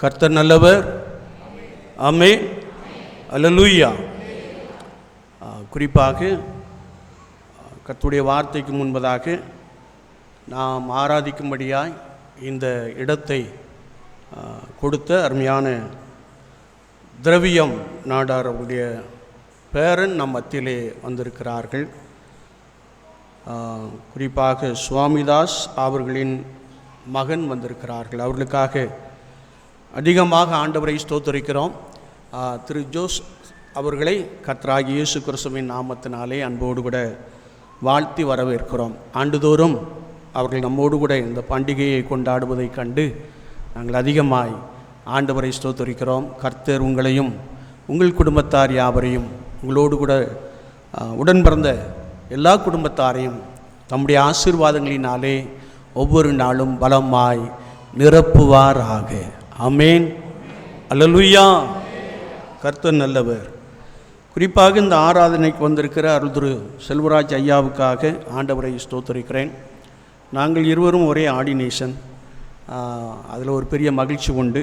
கர்த்தர் நல்லவர். ஆமென். அல்லேலூயா. குறிப்பாக கர்த்தருடைய வார்த்தைக்கு முன்பதாக நாம் ஆராதிக்கும்படியாய் இந்த இடத்தை கொடுத்த அருமையான திரவியம் நாடார் அவருடைய பேரன் நம் மத்தியிலே வந்திருக்கிறார்கள். குறிப்பாக சுவாமிதாஸ் அவர்களின் மகன் வந்திருக்கிறார்கள். அவர்களுக்காக அதிகமாக ஆண்டவரை ஸ்தோத்திரிக்கிறோம். திரு ஜோஸ் அவர்களை கர்த்தராகிய இயேசு கிறிஸ்துவின் நாமத்தினாலே அன்போடு கூட வாழ்த்தி வரவேற்கிறோம். ஆண்டுதோறும் அவர்கள் நம்மோடு கூட இந்த பண்டிகையை கொண்டாடுவதைக் கண்டு நாங்கள் அதிகமாய் ஆண்டவரை ஸ்தோத்திரிக்கிறோம். கர்த்தர் உங்களையும் உங்கள் குடும்பத்தார் யாவரையும் உங்களோடு கூட உடன் பிறந்த எல்லா குடும்பத்தாரையும் தம்முடைய ஆசீர்வாதங்களினாலே ஒவ்வொரு நாளும் பலமாய் நிரப்புவாராக. ஆமென். அல்லேலூயா. கர்த்தர் நல்லவர். குறிப்பாக இந்த ஆராதனைக்கு வந்திருக்கிற அருள்திரு செல்வராஜ் ஐயாவுக்காக ஆண்டவரை ஸ்தோத்திரிக்கிறேன். நாங்கள் இருவரும் ஒரே ஆர்டினேஷன். அதில் ஒரு பெரிய மகிழ்ச்சி உண்டு.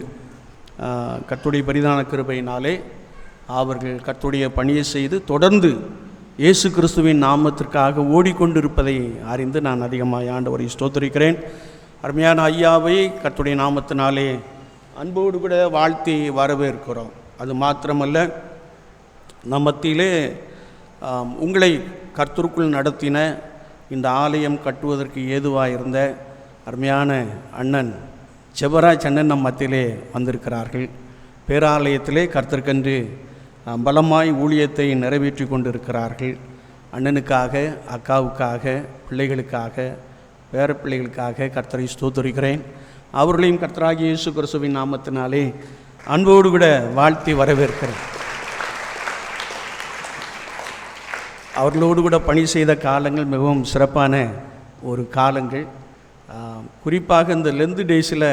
கர்த்தருடைய பரிதான கிருபையினாலே அவர்கள் கர்த்தருடைய பணியை செய்து தொடர்ந்து இயேசு கிறிஸ்துவின் நாமத்திற்காக ஓடிக்கொண்டிருப்பதை அறிந்து நான் அதிகமாக ஆண்டவரை ஸ்தோத்திரிக்கிறேன். அருமையான ஐயாவை கர்த்தருடைய நாமத்தினாலே அன்போடு கூட வாழ்த்தி வரவேற்கிறோம். அது மாத்திரமல்ல, நம் மத்தியிலே உங்களை கர்த்தருக்குள் நடத்தின இந்த ஆலயம் கட்டுவதற்கு ஏதுவாக இருந்த அருமையான அண்ணன் செவராஜ் அண்ணன் நம் மத்தியிலே வந்திருக்கிறார்கள். பேராலயத்திலே கர்த்தருக்கென்று பலமாய் ஊழியத்தை நிறைவேற்றி கொண்டிருக்கிறார்கள். அண்ணனுக்காக, அக்காவுக்காக, பிள்ளைகளுக்காக, பேர பிள்ளைகளுக்காக கர்த்தரை ஸ்தோத்திரிக்கிறேன். அவர்களையும் கர்த்தராகிய இயேசு கிறிஸ்துவின் நாமத்தினாலே அன்போடு கூட வாழ்த்தி வரவேற்கிறேன். அவர்களோடு கூட பணி செய்த காலங்கள் மிகவும் சிறப்பான ஒரு காலங்கள். குறிப்பாக இந்த லெந்து டேஸில்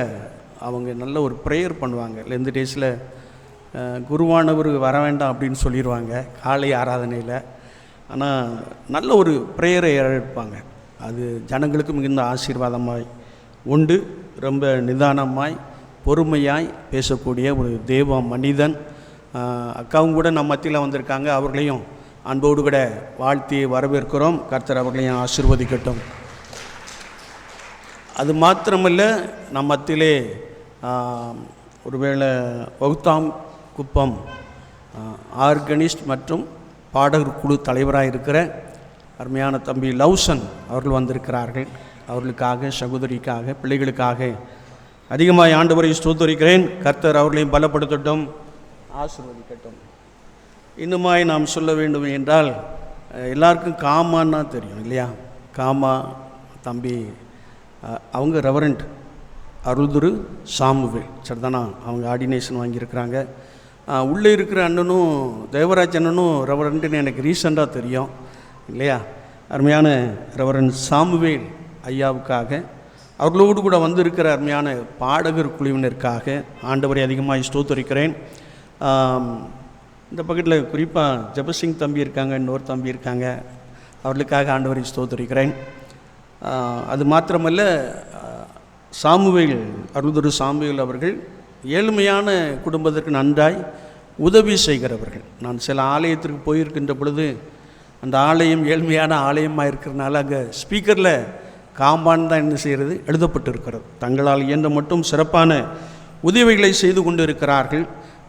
அவங்க நல்ல ஒரு ப்ரேயர் பண்ணுவாங்க. லெந்து டேஸில் குருவானவர் வர வேண்டாம் அப்படின்னு சொல்லிடுவாங்க காலை ஆராதனையில். ஆனால் நல்ல ஒரு ப்ரேயரை எடுப்பாங்க. அது ஜனங்களுக்கு மிகுந்த ஆசீர்வாதமாய் உண்டு. ரொம்ப நிதானமாய் பொறுமையாய் பேசக்கூடிய ஒரு தேவ மனிதன். அக்காவும் கூட நம்ம மத்தியில் வந்திருக்காங்க. அவர்களையும் அன்போடு கூட வாழ்த்தி வரவேற்கிறோம். கர்த்தர் அவர்களையும் ஆசீர்வதிக்கட்டும். அது மாத்திரமல்ல, நம்ம மத்தியிலே ஒருவேளை வகுத்தாம் குப்பம் ஆர்கனிஸ்ட் மற்றும் பாடகர் குழு தலைவராக இருக்கிற அருமையான தம்பி லவ்சன் அவர்கள் வந்திருக்கிறார்கள். அவர்களுக்காக, சகோதரிக்காக, பிள்ளைகளுக்காக அதிகமாக ஆண்டவரை ஸ்தோத்திரிக்கிறேன். கர்த்தர் அவர்களையும் பலப்படுத்தட்டும், ஆசீர்வதிக்கட்டும். இன்னுமாய் நாம் சொல்ல வேண்டும் என்றால், எல்லாருக்கும் காமான்னா தெரியும் இல்லையா? காமா தம்பி அவங்க ரெவரண்ட் அருள்திரு சாமுவேல் சரிதானா? அவங்க ஆர்டினேஷன் வாங்கியிருக்கிறாங்க. உள்ளே இருக்கிற அண்ணனும் தேவராஜ் அண்ணனும் ரெவரண்ட்டுன்னு எனக்கு ரீசெண்டாக தெரியும் இல்லையா? அருமையான ரெவரண்ட் சாமுவேல் ஐயாவுக்காக, அவர்களோடு கூட வந்திருக்கிற அருமையான பாடகர் குழுவினருக்காக ஆண்டவரை அதிகமாக ஸ்தோத்திரிக்கிறேன். இந்த பக்கத்தில் குறிப்பாக ஜெபசிங் தம்பி இருக்காங்க, இன்னொரு தம்பி இருக்காங்க. அவர்களுக்காக ஆண்டவரை ஸ்தோத்திரிக்கிறேன். அது மாத்திரமல்ல, சாமுவேல் அருள்திரு சாமுவேல் அவர்கள் ஏழ்மையான குடும்பத்திற்கு நன்றாய் உதவி செய்கிறவர்கள். நான் சில ஆலயத்திற்கு போயிருக்கின்ற பொழுது அந்த ஆலயம் ஏழ்மையான ஆலயமாக இருக்கிறதுனால அங்கே ஸ்பீக்கரில் காம்பான் தான் என்ன செய்கிறது எழுதப்பட்டு இருக்கிறது. தங்களால் இயன்ற மட்டும் சிறப்பான உதவிகளை செய்து கொண்டு இருக்கிறார்கள்.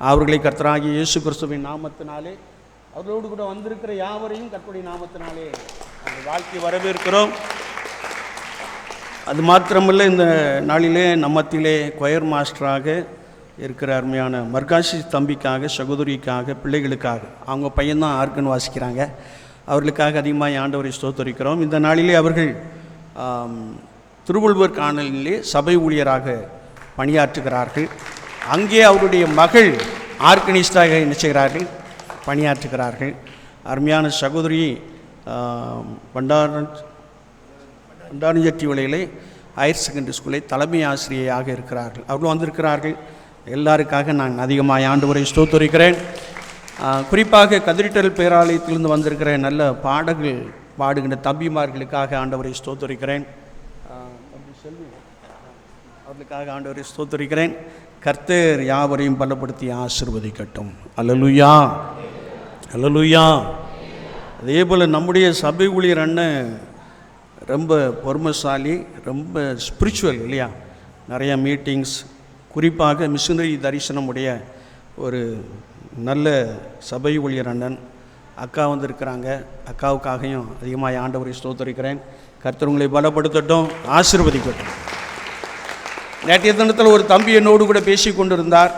அவர்களை கர்த்தராகிய இயேசு கிறிஸ்துவின் நாமத்தினாலே, அவர்களோடு கூட வந்திருக்கிற யாவரையும் கர்த்தருடைய நாமத்தினாலே வாழ்த்தி வரவேற்கிறோம். அது மாத்திரமல்ல, இந்த நாளிலே நம்மத்திலே கொயர் மாஸ்டராக இருக்கிற அருமையான மர்காஷி தம்பிக்காக, சகோதரிக்காக, பிள்ளைகளுக்காக, அவங்க பையன்தான் ஆர்கன் வாசிக்கிறாங்க. அவர்களுக்காக அதிகமாக ஆண்டவரை ஸ்தோத்திரிக்கிறோம். இந்த நாளிலே அவர்கள் திருவள்ளுவர் காணலிலே சபை ஊழியராக பணியாற்றுகிறார்கள். அங்கே அவருடைய மகள் ஆர்கனிஸ்டாக என்ன செய்கிறார்கள்? பணியாற்றுகிறார்கள். அருமையான சகோதரி பண்டாரஞ்செட்டி விலையிலே ஹையர் செகண்டரி ஸ்கூலில் தலைமை ஆசிரியையாக இருக்கிறார்கள். அவர்களும் வந்திருக்கிறார்கள். எல்லாருக்காக நான் அதிகமாக ஆண்டவரை ஸ்தோத்திரிக்கிறேன். குறிப்பாக கதிரிட்டல் பேராலயத்திலிருந்து வந்திருக்கிற நல்ல பாடல்கள் பாடுகின்ற தம்பிமார்களுக்காக ஆண்டவரை ஸ்தோத்திரிக்கிறேன். அவர்களுக்காக ஆண்டவரை ஸ்தோத்திரிக்கிறேன். கர்த்தர் யாவரையும் பலப்படுத்தி ஆசீர்வதிக்கட்டும். அல்லேலூயா, அல்லேலூயா. அதே போல் நம்முடைய சபை ஊழியர் அண்ணன் ரொம்ப பொறுமைசாலி, ரொம்ப ஸ்பிரிச்சுவல் இல்லையா. நிறையா மீட்டிங்ஸ், குறிப்பாக மிஷினரி தரிசனம் உடைய ஒரு நல்ல சபை ஊழியர் அண்ணன். அக்கா வந்திருக்கிறாங்க. அக்காவுக்காகவும் அதிகமாக ஆண்டவரை ஸ்தோத்திரிக்கிறேன். கர்த்தர் உங்களை பலப்படுத்தட்டும், ஆசீர்வதிக்கட்டும். நேற்றைய தினத்தில் ஒரு தம்பி என்னோடு கூட பேசி கொண்டிருந்தார்.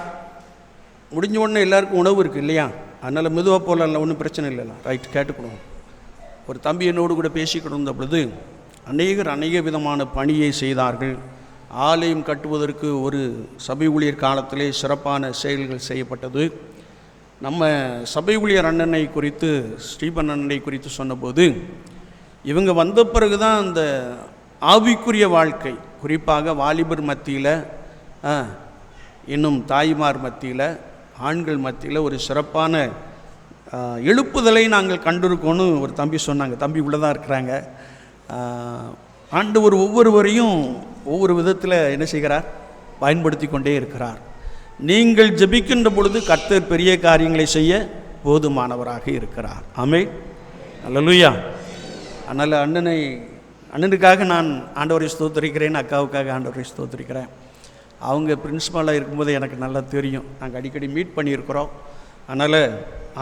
முடிஞ்ச உடனே எல்லாருக்கும் உணவு இருக்குது இல்லையா, அதனால் மெதுவாக போகலாம், ஒன்றும் பிரச்சனை இல்லைல்ல, ரைட், கேட்டுக்கணும். ஒரு தம்பி என்னோடு கூட பேசிக்கிட்டு இருந்த பொழுது அநேக விதமான பணியை செய்தார்கள். ஆலயம் கட்டுவதற்கு ஒரு சபை ஊழியர் காலத்திலே சிறப்பான செயல்கள் செய்யப்பட்டது. நம்ம சபை ஊழியர் அண்ணனை குறித்து, ஸ்ரீபன் அண்ணனை குறித்து சொன்னபோது, இவங்க வந்த பிறகு தான் அந்த ஆவிக்குரிய வாழ்க்கை, குறிப்பாக வாலிபர் மத்தியில், இன்னும் தாய்மார் மத்தியில், ஆண்கள் மத்தியில் ஒரு சிறப்பான எழுப்புதலை நாங்கள் கண்டிருக்கோன்னு ஒரு தம்பி சொன்னாங்க. தம்பி உள்ளே தான் இருக்கிறாங்க. ஆண்டவர் ஒவ்வொருவரையும் ஒவ்வொரு விதத்தில் என்ன செய்கிறார், பயன்படுத்தி கொண்டே இருக்கிறார். நீங்கள் ஜெபிக்கின்ற பொழுது கர்த்தர் பெரிய காரியங்களை செய்ய போதுமானவராக இருக்கிறார். ஆமென், அல்லேலூயா. அதனால் அண்ணனுக்காக நான் ஆண்டவரை ஸ்தோத்திரிக்கிறேன், அக்காவுக்காக ஆண்டவரை ஸ்தோத்திரிக்கிறேன். அவங்க பிரின்சிபாலாக இருக்கும்போது எனக்கு நல்லா தெரியும், நாங்கள் அடிக்கடி மீட் பண்ணியிருக்கிறோம். அதனால்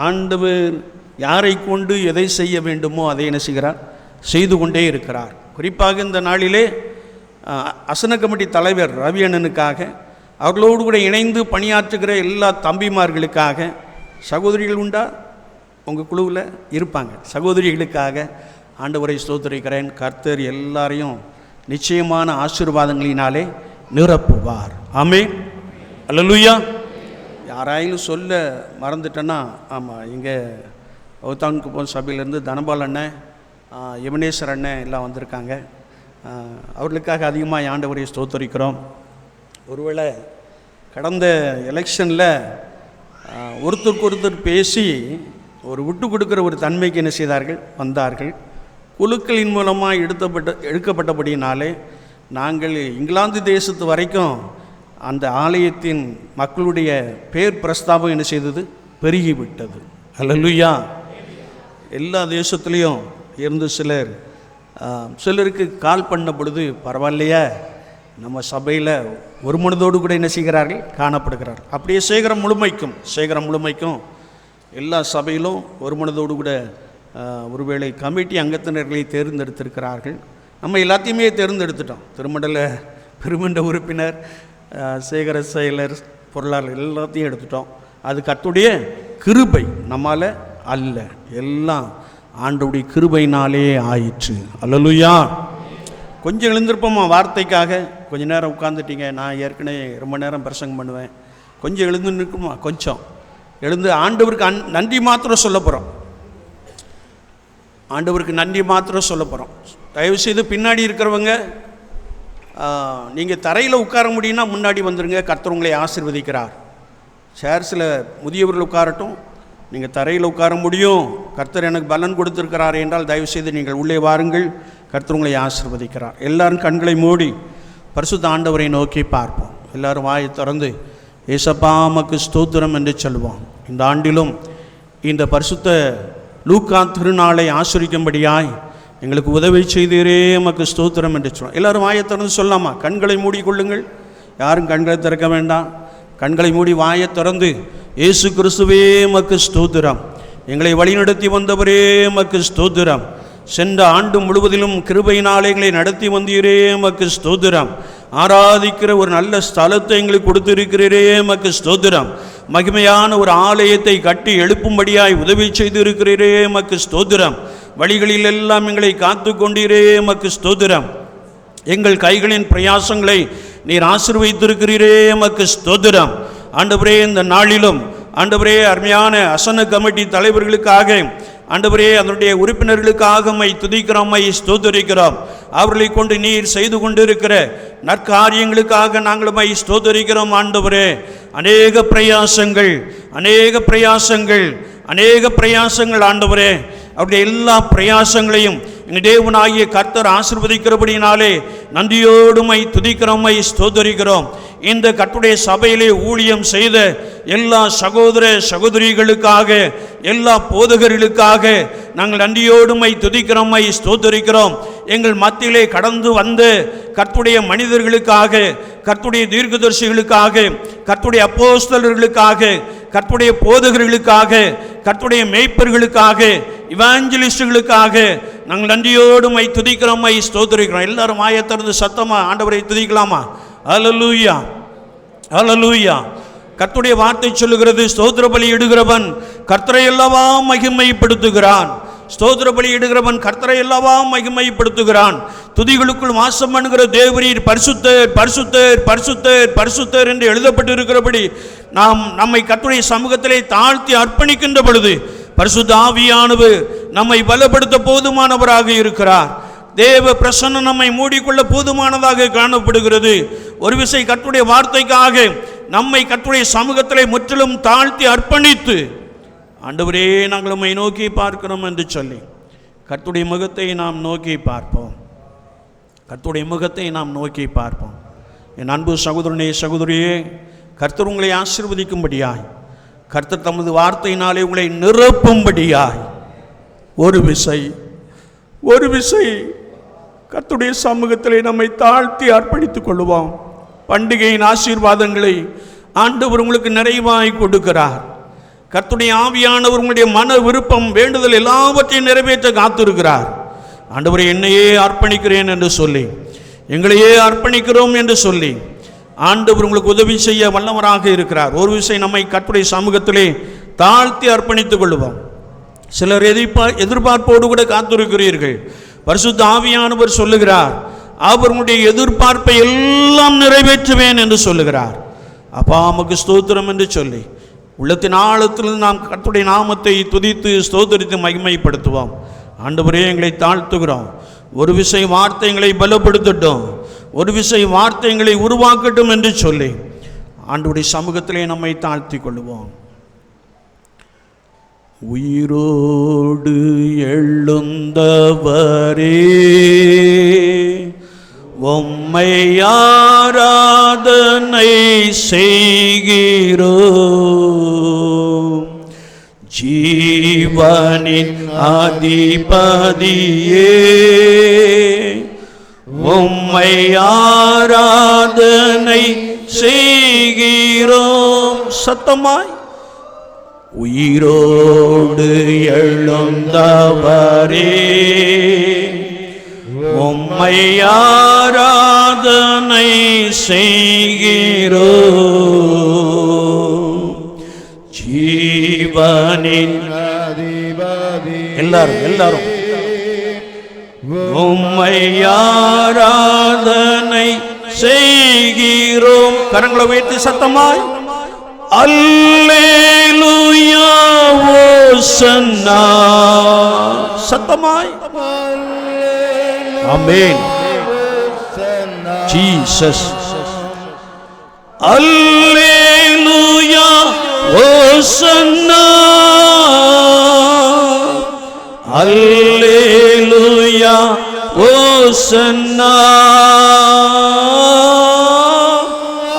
ஆண்டவர் யாரை கொண்டு எதை செய்ய வேண்டுமோ அதை என்ன செய்கிறார், செய்து கொண்டே இருக்கிறார். குறிப்பாக இந்த நாளிலே அசன கமிட்டி தலைவர் ரவி அண்ணனுக்காக, அவர்களோடு கூட இணைந்து பணியாற்றுகிற எல்லா தம்பிமார்களுக்காக, சகோதரிகள் உண்டா உங்கள் குழுவில் இருப்பாங்க, சகோதரிகளுக்காக ஆண்டவரை ஸ்தோத்திரிக்கிறேன். கர்த்தர் எல்லாரையும் நிச்சயமான ஆசீர்வாதங்களினாலே நிரப்புவார். ஆமென், அல்லேலூயா. யாராயிலும் சொல்ல மறந்துட்டேன்னா, ஆமாம், இங்கே ஓத்தான் குப்பம் சபையிலேருந்து தனபால் அண்ணன், யமுனேஸ்வர் அண்ணன் எல்லாம் வந்திருக்காங்க. அவர்களுக்காக அதிகமாக ஆண்டவரை ஸ்தோத்திரிக்கிறோம். ஒருவேளை கடந்த எலெக்ஷனில் ஒருத்தருக்கு ஒருத்தர் பேசி ஒரு விட்டு கொடுக்குற ஒரு தன்மைக்கு என்ன செய்தார்கள், வந்தார்கள். குழுக்களின் மூலமாக எடுக்கப்பட்டபடியினாலே நாங்கள் இங்கிலாந்து தேசத்து வரைக்கும் அந்த ஆலயத்தின் மக்களுடைய பேர் பிரஸ்தாபம் என்ன செய்தது, பெருகிவிட்டது. அல்லேலூயா. எல்லா தேசத்துலேயும் இருந்து சிலருக்கு கால் பண்ண பொழுது, பரவாயில்லையா, நம்ம சபையில் ஒரு மனதோடு கூட என்ன செய்கிறார்கள், காணப்படுகிறார்கள். அப்படியே சேகரம் முழுமைக்கும் எல்லா சபையிலும் ஒரு மனதோடு கூட ஒருவேளை கமிட்டி அங்கத்தினர்களை தேர்ந்தெடுத்திருக்கிறார்கள். நம்ம எல்லாத்தையுமே தேர்ந்தெடுத்துட்டோம். திருமண்டல பெருமண்ட உறுப்பினர், சேகர செயலர், பொருளாளர் எல்லாத்தையும் எடுத்துட்டோம். அது கர்த்தருடைய கிருபை, நம்மால் அல்ல, எல்லாம் ஆண்டவருடைய கிருபையினாலே ஆயிற்று. அல்லேலூயா. கொஞ்சம் எழுந்திருப்போமா வார்த்தைக்காக, கொஞ்ச நேரம் உட்காந்துட்டீங்க. நான் ஏற்கனவே ரொம்ப நேரம் பிரசங்கம் பண்ணுவேன். கொஞ்சம் எழுந்து நிற்குமா, கொஞ்சம் எழுந்து ஆண்டவருக்கு நன்றி மாத்திரம் சொல்ல போகிறோம். ஆண்டவருக்கு நன்றி மாத்திரம் சொல்ல போகிறோம். தயவுசெய்து பின்னாடி இருக்கிறவங்க, நீங்கள் தரையில் உட்கார முடியும்னா முன்னாடி வந்துடுங்க. கர்த்தர் உங்களை ஆசீர்வதிக்கிறார். சேர்ஸில் முதியவர்கள் உட்காரட்டும், நீங்கள் தரையில் உட்கார முடியும், கர்த்தர் எனக்கு பலன் கொடுத்துருக்கிறார் என்றால் தயவுசெய்து நீங்கள் உள்ளே வாருங்கள். கர்த்தர் உங்களை ஆசீர்வதிக்கிறார். எல்லாரும் கண்களை மூடி பரிசுத்த ஆண்டவரை நோக்கி பார்ப்போம். எல்லோரும் வாயை திறந்து ஏசப்பா உமக்கு ஸ்தோத்திரம் என்று சொல்வோம். இந்த ஆண்டிலும் இந்த பரிசுத்த லூக்கா திருநாளை ஆசரிக்கும்படியாய் எங்களுக்கு உதவி செய்தீரே உமக்கு ஸ்தோத்திரம் என்று சொல்லுவோம். எல்லோரும் வாயை திறந்து சொல்லாமா? கண்களை மூடிக்கொள்ளுங்கள். யாரும் கண்களை திறக்க வேண்டாம். கண்களை மூடி வாயை திறந்து, இயேசு கிறிஸ்துவே உமக்கு ஸ்தோத்திரம், எங்களை வழிநடத்தி வந்தவரே உமக்கு ஸ்தோத்திரம், சென்ற ஆண்டு முழுவதிலும் கிருபையினாலே எங்களை நடத்தி வந்தீரே உமக்கு ஸ்தோத்திரம், ஆராதிக்கிற ஒரு நல்ல ஸ்தலத்தை எங்களுக்கு கொடுத்திருக்கிறீரே உமக்கு ஸ்தோத்திரம், மகிமையான ஒரு ஆலயத்தை கட்டி எழுப்பும்படியாய் உதவி செய்திருக்கிறீரே உமக்கு ஸ்தோத்திரம், வழிகளில் எல்லாம் எங்களை காத்து கொண்டீரே உமக்கு ஸ்தோத்திரம், எங்கள் கைகளின் பிரயாசங்களை நீர் ஆசீர்வதித்திருக்கிறீரே உமக்கு ஸ்தோத்திரம். ஆண்டவரே, இந்த நாளிலும் ஆண்டவரே அருமையான அசன கமிட்டி தலைவர்களுக்காக, ஆண்டவரே அதனுடைய உறுப்பினர்களுக்காக மை துதிக்கிறோம், மை ஸ்தோத்தரிக்கிறோம். அவர்களை கொண்டு நீர் செய்து கொண்டிருக்கிற நற்காரியங்களுக்காக நாங்கள் மை ஸ்தோத்தரிக்கிறோம். ஆண்டவரே, அநேக பிரயாசங்கள் ஆண்டவரே, அவருடைய எல்லா பிரயாசங்களையும் எங்கள் தேவனாகிய கர்த்தர் ஆசீர்வதிக்கிறபடினாலே நன்றியோடுமை துதிக்கிறோமை ஸ்தோத்தரிக்கிறோம். இந்த கர்த்தருடைய சபையிலே ஊழியம் செய்த எல்லா சகோதர சகோதரிகளுக்காக, எல்லா போதகர்களுக்காக நாங்கள் நன்றியோடுமை துதிக்கிறோமை ஸ்தோத்தரிக்கிறோம். எங்கள் மத்தியிலே கடந்து வந்த கர்த்தருடைய மனிதர்களுக்காக, கர்த்தருடைய தீர்க்கதரிசிகளுக்காக, கர்த்தருடைய அப்போஸ்தலர்களுக்காக, கர்த்தருடைய போதகர்களுக்காக, கர்த்தருடைய மேய்ப்பர்களுக்காக, இவாஞ்சலிஸ்டுகளுக்காக நாங்கள் நன்றியோடுமை துதிக்கிறோமை ஸ்தோத்தரிக்கிறோம். எல்லாரும் ஆயத்திறந்து சத்தமா ஆண்டவரை துதிக்கலாமா? அல்லேலூயா, அல்லேலூயா. கர்த்தருடைய வார்த்தை சொல்லுகிறது, ஸ்தோத்திர பலி இடுகிறவன் கர்த்தரை அல்லவா மகிமைப்படுத்துகிறான். ஸ்தோத்திர பலி இடுகிறவன் கர்த்தரை அல்லவா மகிமைப்படுத்துகிறான். துதிகளுக்குள் வாசம் பண்ணுகிற தேவரீர் பரிசுத்தர், பரிசுத்தர், பரிசுத்தர், பரிசுத்தர் என்று எழுதப்பட்டிருக்கிறபடி நம்மை கர்த்தருடைய சமூகத்திலே தாழ்த்தி அர்ப்பணிக்கின்ற பொழுது பரிசுத்த ஆவியானவர் நம்மை பலப்படுத்த போதுமானவராக இருக்கிறார். தேவ பிரசன்னம் நம்மை மூடிக்கொள்ள போதுமானதாக காணப்படுகிறது. ஒரு விசை கர்த்தருடைய வார்த்தைக்காக நம்மை கர்த்தருடைய சமூகத்திலே முற்றிலும் தாழ்த்தி அர்ப்பணித்து, ஆண்டவரே நாங்கள் நம்மை நோக்கி பார்க்கிறோம் என்று சொல்லி கர்த்தருடைய முகத்தை நாம் நோக்கி பார்ப்போம். கர்த்தருடைய முகத்தை நாம் நோக்கி பார்ப்போம். என் அன்பு சகோதரனே சகோதரியே, கர்த்தர் உங்களை ஆசீர்வதிக்கும்படியாய், கர்த்தர் தமது வார்த்தையினாலே உங்களை நிரப்பும்படியாய் ஒரு விசை கர்த்தருடைய சமூகத்திலே நம்மை தாழ்த்தி அர்ப்பணித்துக் கொள்வோம். பண்டிகையின் ஆசீர்வாதங்களை ஆண்டவர் உங்களுக்கு நிறைவாய் கொடுக்கிறார். கர்த்தருடைய ஆவியானவர் உங்களுடைய மன விருப்பம், வேண்டுதல் எல்லாவற்றையும் நிறைவேற்ற காத்திருக்கிறார். ஆண்டவரை என்னையே அர்ப்பணிக்கிறேன் என்று சொல்லி, எங்களையே அர்ப்பணிக்கிறோம் என்று சொல்லி ஆண்டவர் உங்களுக்கு உதவி செய்ய வல்லவராக இருக்கிறார். ஒரு விஷயம் நம்மை கர்த்தருடைய சமூகத்திலே தாழ்த்தி அர்ப்பணித்துக் கொள்வோம். சிலர் எதிர்பார்ப்போடு கூட காத்திருக்கிறீர்கள். பரிசுத்த ஆவியானவர் சொல்லுகிறார், அவர் உங்களுடைய எதிர்பார்ப்பை எல்லாம் நிறைவேற்றுவேன் என்று சொல்லுகிறார். அப்பா நமக்கு ஸ்தோத்திரம் என்று சொல்லி உள்ளத்தின் ஆழத்தில் நாம் கர்த்தருடைய நாமத்தை துதித்து ஸ்தோத்திரித்து மகிமைப்படுத்துவோம். ஆண்டவரே எங்களை தாழ்த்துகிறோம். ஒரு விசை வார்த்தை எங்களை பலப்படுத்தட்டும், ஒரு விசை வார்த்தை எங்களை உருவாக்கட்டும் என்று சொல்லி ஆண்டவருடைய சமூகத்திலே நம்மை தாழ்த்தி கொள்வோம். உயிரோடு எழுந்தவரே, உம்மை ஆராதனை செய்கிறோம். ஜீவனின் அதிபதியே, உம்மை ஆராதனை செய்கிறோம். சத்தமாய் உயிரோடு எழுந்தவரே, உம்மை ஆராதனை செய்கிறோம். ஜீவனின் எல்லாரும் உம்மை ஆராதனை செய்கிறோம். கரங்களை உயர்த்தி சத்தமாய் அல்லேலூயா ஓசன்னா. சத்தமாய் ஆமென். ஜீசஸ் அல்லேலூயா ஓசன்னா, அல்லேலூயா ஓசன்னா,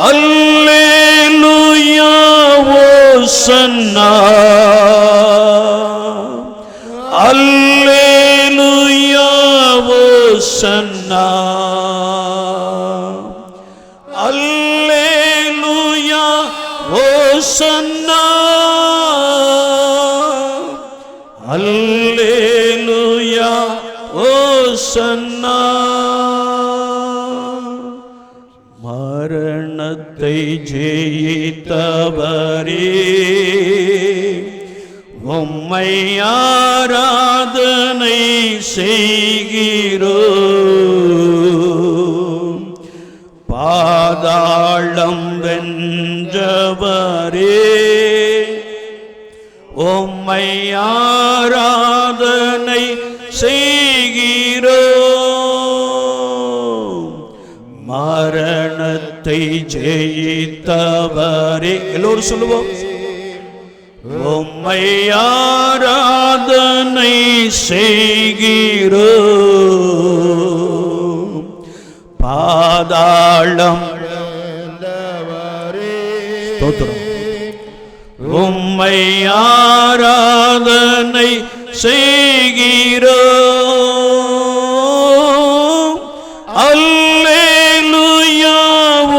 அல்லேலூயா ஓசன்னா, அல்லேலூயா ஓசன்னா, அல்லேலூயா ஓசன்னா, அல்லேலூயா ஓசன்னா. மரணத்தை ஜெயித்தவரே, உம்மை ஆராதனை செய்கிறோம். பாதாளம் வென்றவரே, உம்மை ஆராதனை செய்கிறோம். மரணத்தை ஜெயித்தவரே, எல்லோரும் சொல்லுவோம், உம்மை ஆராதனை செய்கிறோம். பாதாளம் ஸ்தோத்திரம். உம்மை ஆராதனை செய்கிறோம். அல்லேலூயா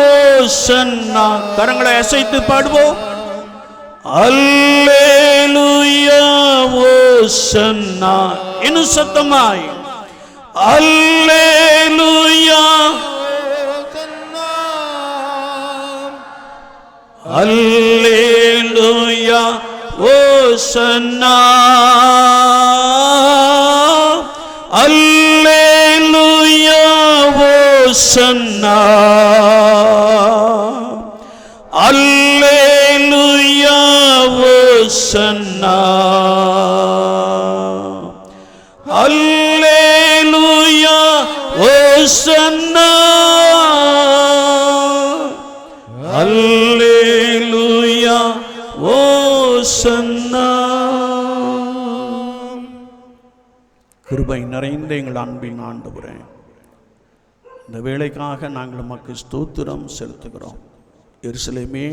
ஓசன்னா. கரங்களை அசைத்து பாடுவோம். அல்லேலூயா ஓசன்னா. இன்னும் சத்தமாய் அல்லேலூயா அல்லேலூயா ஓசன்னா. அல்லேலூயா ஓசன்னா. அல்லேலூயா ஓசன்னா. அல்லேலூயா ஓசன்னா. அல்லேலூயா ஓசன்னா. கிருபை நிறைந்த எங்கள் அன்பின் ஆண்டவரே, இந்த வேளைக்காக நாங்கள் உமக்கு ஸ்தோத்திரம் செலுத்துகிறோம். எருசலேமே,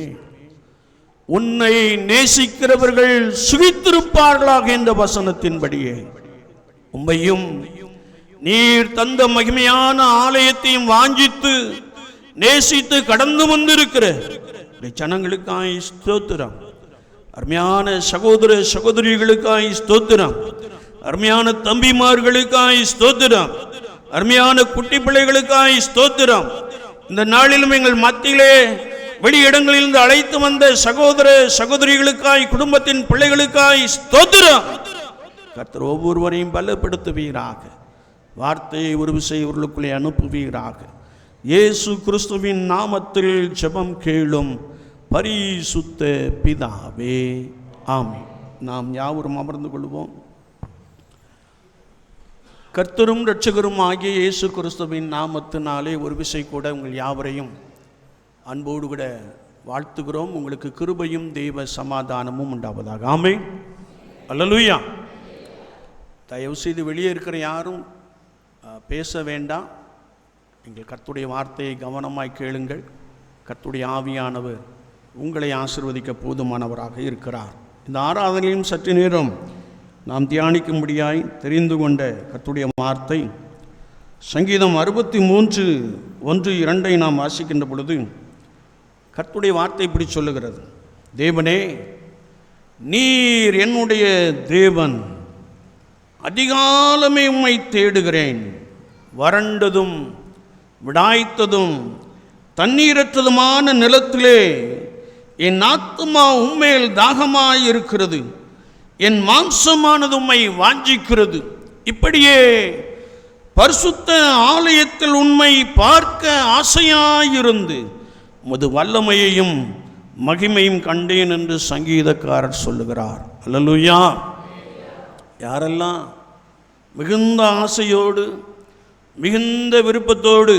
உன்னை நேசிக்கிறவர்கள் சுகித்திருப்பார்களாக என்ற வசனத்தின்படியே உம்மையும் நீர் தந்த மகிமையான ஆலயத்தையும் வாஞ்சித்து நேசித்து கடந்து வந்திருக்கிற ஜனங்களுக்காய் ஸ்தோத்திரம். அருமையான சகோதர சகோதரிகளுக்காய் ஸ்தோத்திரம். அருமையான தம்பிமார்களுக்காய் ஸ்தோத்திரம். அருமையான குட்டி பிள்ளைகளுக்காய் ஸ்தோத்திரம். இந்த நாளிலும் எங்கள் மத்தியிலே வெளியிடங்களிலிருந்து அழைத்து வந்த சகோதர சகோதரிகளுக்காய் குடும்பத்தின் பிள்ளைகளுக்காய் ஸ்தோத்திரம். கர்த்தர் ஒவ்வொருவரையும் பலப்படுத்துவீராக. வார்த்தையை ஒரு விஷயம் இவர்களுக்குள்ளே அனுப்புவீராக. இயேசு கிறிஸ்துவின் நாமத்தில் ஜெபம் கேளும் பரிசுத்த பிதாவே, ஆமென். நாம் யாவரும் அமர்ந்து கொள்வோம். கர்த்தரும் இரட்சகரும் ஆகிய இயேசு கிறிஸ்துவின் நாமத்தினாலே ஒரு விஷயம் கூட உங்கள் யாவரையும் அன்போடு கூட வாழ்த்துகிறோம். உங்களுக்கு கிருபையும் தெய்வ சமாதானமும் உண்டாவதாக. ஆமென். அல்லேலூயா. தயவு செய்து வெளியே இருக்கிற யாரும் பேச வேண்டாம். நீங்கள் கர்த்தருடைய வார்த்தையை கவனமாய் கேளுங்கள். கர்த்தருடைய ஆவியானவர் உங்களை ஆசீர்வதிக்க போதுமானவராக இருக்கிறார். இந்த ஆராதனையும் சற்று நேரம் நாம் தியானிக்கும்படியாய் தெரிந்து கொண்ட கர்த்தருடைய வார்த்தை சங்கீதம் 63:1-2 நாம் வாசிக்கின்ற பொழுது கர்த்தருடைய வார்த்தை இப்படி சொல்லுகிறது. தேவனே, நீர் என்னுடைய தேவன், அதிகாலமே உம்மை தேடுகிறேன். வறண்டதும் விடாய்த்ததும் தண்ணீரற்றதுமான நிலத்திலே என் ஆத்துமா உம்மேல் தாகமாயிருக்கிறது. என் மாம்சமானது உம்மை வாஞ்சிக்கிறது. இப்படியே பரிசுத்த ஆலயத்தில் உண்மை பார்க்க ஆசையாயிருந்து உமது வல்லமையையும் மகிமையும் கண்டேன் என்று சங்கீதக்காரர் சொல்லுகிறார். அல்லேலூயா. யாரெல்லாம் மிகுந்த ஆசையோடு மிகுந்த விருப்பத்தோடு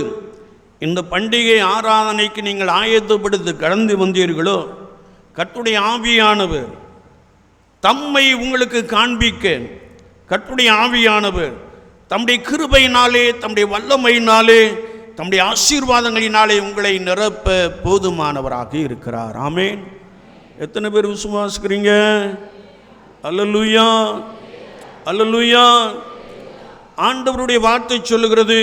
இந்த பண்டிகை ஆராதனைக்கு நீங்கள் ஆயத்தப்படுத்தி கடந்து வந்தீர்களோ, கர்த்தருடைய ஆவியானவர் தம்மை உங்களுக்கு காண்பிக்க, கர்த்தருடைய ஆவியானவர் தம்முடைய கிருபையினாலே, தம்முடைய வல்லமையினாலே, தம்முடைய ஆசீர்வாதங்களினாலே உங்களை நிரப்ப போதுமானவராக இருக்கிறார். ஆமென். எத்தனை பேர் விசுவாசிக்கிறீங்க? அல்லேலூயா, அல்லேலூயா. ஆண்டவருடைய வார்த்தை சொல்லுகிறது,